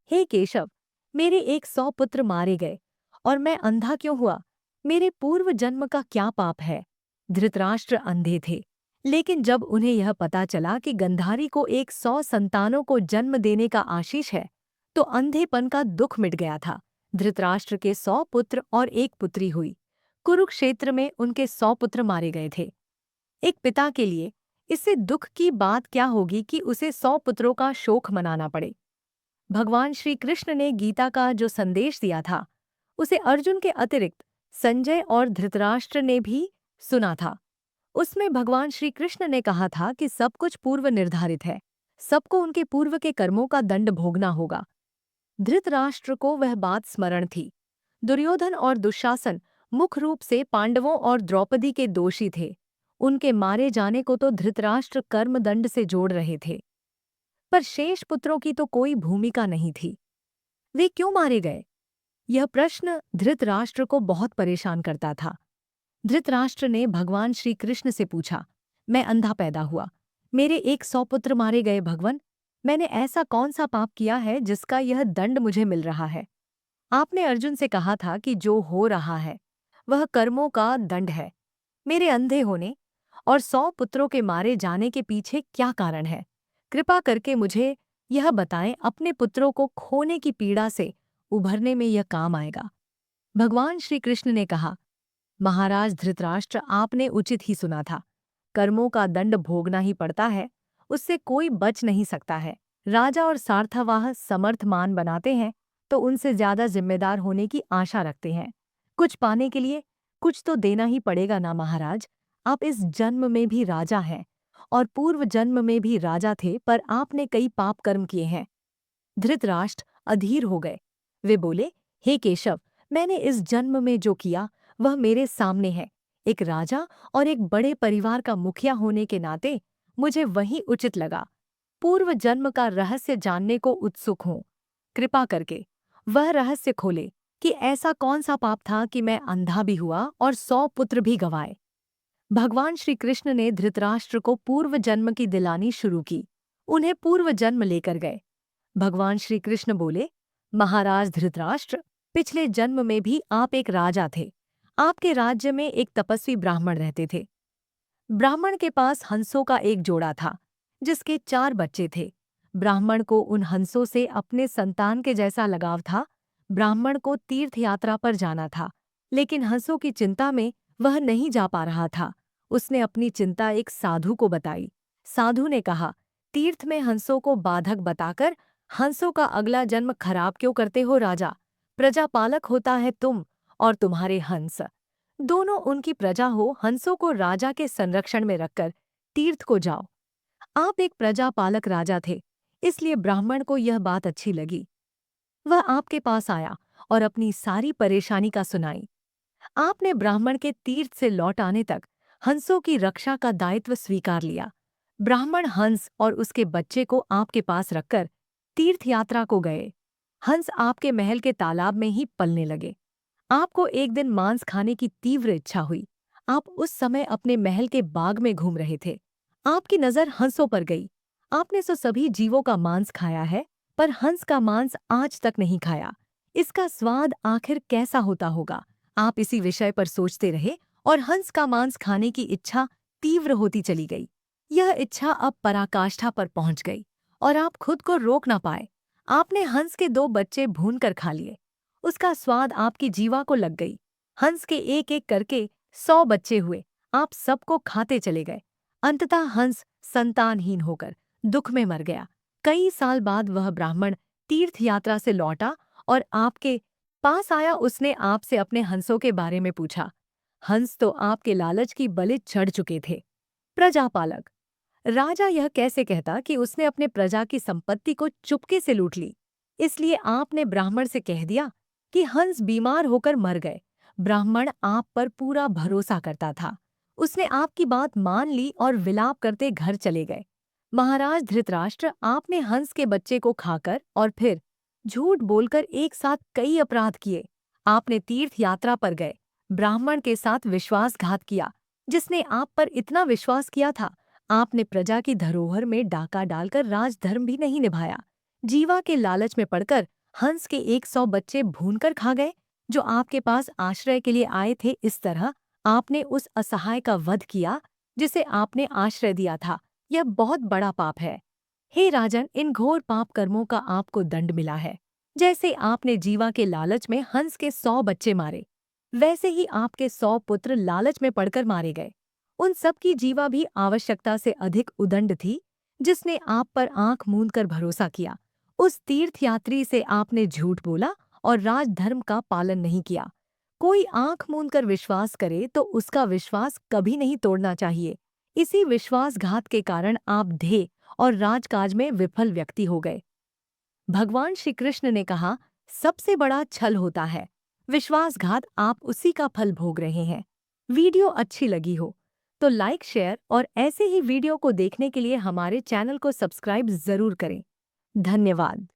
हे केशव, मेरे 100 पुत्र मारे गए और मैं अंधा क्यों हुआ? मेरे पूर्व जन्म का क्या पाप है? धृतराष्ट्र अंधे थे, लेकिन जब उन्हें यह पता चला कि गंधारी को 100 संतानों को जन्म देने का आशीष है, तो अंधेपन का दुख मिट गया था। धृतराष्ट्र के 100 पुत्र और एक पुत्री हुई। कुरुक्षेत्र में उनके 100 पुत्र मारे गए थे। एक पिता के लिए इससे दुख की बात क्या होगी कि उसे 100 पुत्रों का शोक मनाना पड़े। भगवान श्री कृष्ण ने गीता का जो संदेश दिया था, उसे अर्जुन के अतिरिक्त संजय और धृतराष्ट्र ने भी सुना था। उसमें भगवान श्री कृष्ण ने कहा था कि सब कुछ पूर्व निर्धारित है, सबको उनके पूर्व के कर्मों का दंड भोगना होगा। धृतराष्ट्र को वह बात स्मरण थी। दुर्योधन और दुशासन मुख्य रूप से पांडवों और द्रौपदी के दोषी थे। उनके मारे जाने को तो धृतराष्ट्र कर्मदंड से जोड़ रहे थे, पर शेष पुत्रों की तो कोई भूमिका नहीं थी। वे क्यों मारे गए? यह प्रश्न धृतराष्ट्र को बहुत परेशान करता था। धृतराष्ट्र ने भगवान श्री कृष्ण से पूछा, मैं अंधा पैदा हुआ, मेरे 100 पुत्र मारे गए भगवन, मैंने ऐसा कौन सा पाप किया है जिसका यह दंड मुझे मिल रहा है? आपने अर्जुन से कहा था कि जो हो रहा है वह कर्मों का दंड है। मेरे अंधे होने और 100 पुत्रों के मारे जाने के पीछे क्या कारण है? कृपा करके मुझे यह बताएं, अपने पुत्रों को खोने की पीड़ा से उभरने में यह काम आएगा। भगवान श्री कृष्ण ने कहा, महाराज धृतराष्ट्र, आपने उचित ही सुना था। कर्मों का दंड भोगना ही पड़ता है, उससे कोई बच नहीं सकता है। राजा और सार्थवाह समर्थमान बनाते हैं तो उनसे ज्यादा जिम्मेदार होने की आशा रखते हैं। कुछ पाने के लिए कुछ तो देना ही पड़ेगा ना महाराज। आप इस जन्म में भी राजा हैं और पूर्व जन्म में भी राजा थे, पर आपने कई पाप कर्म किए हैं। धृतराष्ट्र अधीर हो गए। वे बोले, हे केशव, मैंने इस जन्म में जो किया वह मेरे सामने है। एक राजा और एक बड़े परिवार का मुखिया होने के नाते मुझे वही उचित लगा। पूर्व जन्म का रहस्य जानने को उत्सुक हूँ। कृपा करके वह रहस्य खोले कि ऐसा कौन सा पाप था कि मैं अंधा भी हुआ और 100 पुत्र भी गंवाए। भगवान श्री कृष्ण ने धृतराष्ट्र को पूर्व जन्म की दिलानी शुरू की। उन्हें पूर्व जन्म लेकर गए। भगवान श्री कृष्ण बोले, महाराज धृतराष्ट्र, पिछले जन्म में भी आप एक राजा थे। आपके राज्य में एक तपस्वी ब्राह्मण रहते थे। ब्राह्मण के पास हंसों का एक जोड़ा था, जिसके 4 बच्चे थे। ब्राह्मण को उन हंसों से अपने संतान के जैसा लगाव था। ब्राह्मण को तीर्थ यात्रा पर जाना था, लेकिन हंसों की चिंता में वह नहीं जा पा रहा था। उसने अपनी चिंता एक साधु को बताई। साधु ने कहा, तीर्थ में हंसों को बाधक बताकर हंसों का अगला जन्म खराब क्यों करते हो राजा? प्रजापालक होता है तुम और तुम्हारे हंस, दोनों उनकी प्रजा हो। हंसों को राजा के संरक्षण में रखकर तीर्थ को जाओ। आप एक प्रजापालक राजा थे, इसलिए ब्राह्मण को यह बात अच्छी लगी। वह आपके पास आया और अपनी सारी परेशानी का सुनाई। आपने ब्राह्मण के तीर्थ से लौट आने तक हंसों की रक्षा का दायित्व स्वीकार लिया। ब्राह्मण हंस और उसके बच्चे को आपके पास रखकर तीर्थ यात्रा को गए। हंस आपके महल के तालाब में ही पलने लगे। आपको एक दिन मांस खाने की तीव्र इच्छा हुई। आप उस समय अपने महल के बाग में घूम रहे थे। आपकी नजर हंसों पर गई। आपने तो सभी जीवों का मांस खाया है, पर हंस का मांस आज तक नहीं खाया। इसका स्वाद आखिर कैसा होता होगा? आप इसी विषय पर सोचते रहे और हंस का मांस खाने की इच्छा तीव्र होती चली गई। यह इच्छा अब पराकाष्ठा पर पहुंच गई और आप खुद को रोक ना पाए। आपने हंस के 2 बच्चे भून कर खा लिए। उसका स्वाद आपकी जीवा को लग गई। हंस के एक एक करके 100 बच्चे हुए। आप सबको खाते चले गए। अंततः हंस संतानहीन होकर दुख में मर गया। कई साल बाद वह ब्राह्मण तीर्थ यात्रा से लौटा और आपके पास आया। उसने आपसे अपने हंसों के बारे में पूछा। हंस तो आपके लालच की बलि चढ़ चुके थे। प्रजापालक राजा यह कैसे कहता कि उसने अपने प्रजा की संपत्ति को चुपके से लूट ली? इसलिए आपने ब्राह्मण से कह दिया कि हंस बीमार होकर मर गए। ब्राह्मण आप पर पूरा भरोसा करता था। उसने आपकी बात मान ली और विलाप करते घर चले गए। महाराज धृतराष्ट्र, आपने हंस के बच्चे को खाकर और फिर झूठ बोलकर एक साथ कई अपराध किए। आपने तीर्थ यात्रा पर गए, ब्राह्मण के साथ विश्वासघात किया, जिसने आप पर इतना विश्वास किया था। आपने प्रजा की धरोहर में डाका डालकर राजधर्म भी नहीं निभाया। जीवा के लालच में पड़कर हंस के 100 बच्चे भूनकर खा गए जो आपके पास आश्रय के लिए आए थे। इस तरह आपने उस असहाय का वध किया जिसे आपने आश्रय दिया था। यह बहुत बड़ा पाप है। हे राजन, इन घोर पाप कर्मों का आपको दंड मिला है। जैसे आपने जीवा के लालच में हंस के 100 बच्चे मारे, वैसे ही आपके 100 पुत्र लालच में पड़कर मारे गए। उन सब की जीवा भी आवश्यकता से अधिक उदंड थी, जिसने आप पर आंख मूंद कर भरोसा किया। उस तीर्थयात्री से आपने झूठ बोला और राजधर्म का पालन नहीं किया। कोई आंख मूंद कर विश्वास करे तो उसका विश्वास कभी नहीं तोड़ना चाहिए। इसी विश्वासघात के कारण आप ध्येय और राजकाज में विफल व्यक्ति हो गए। भगवान श्री कृष्ण ने कहा, सबसे बड़ा छल होता है विश्वासघात। आप उसी का फल भोग रहे हैं। वीडियो अच्छी लगी हो तो लाइक, शेयर और ऐसे ही वीडियो को देखने के लिए हमारे चैनल को सब्सक्राइब जरूर करें। धन्यवाद।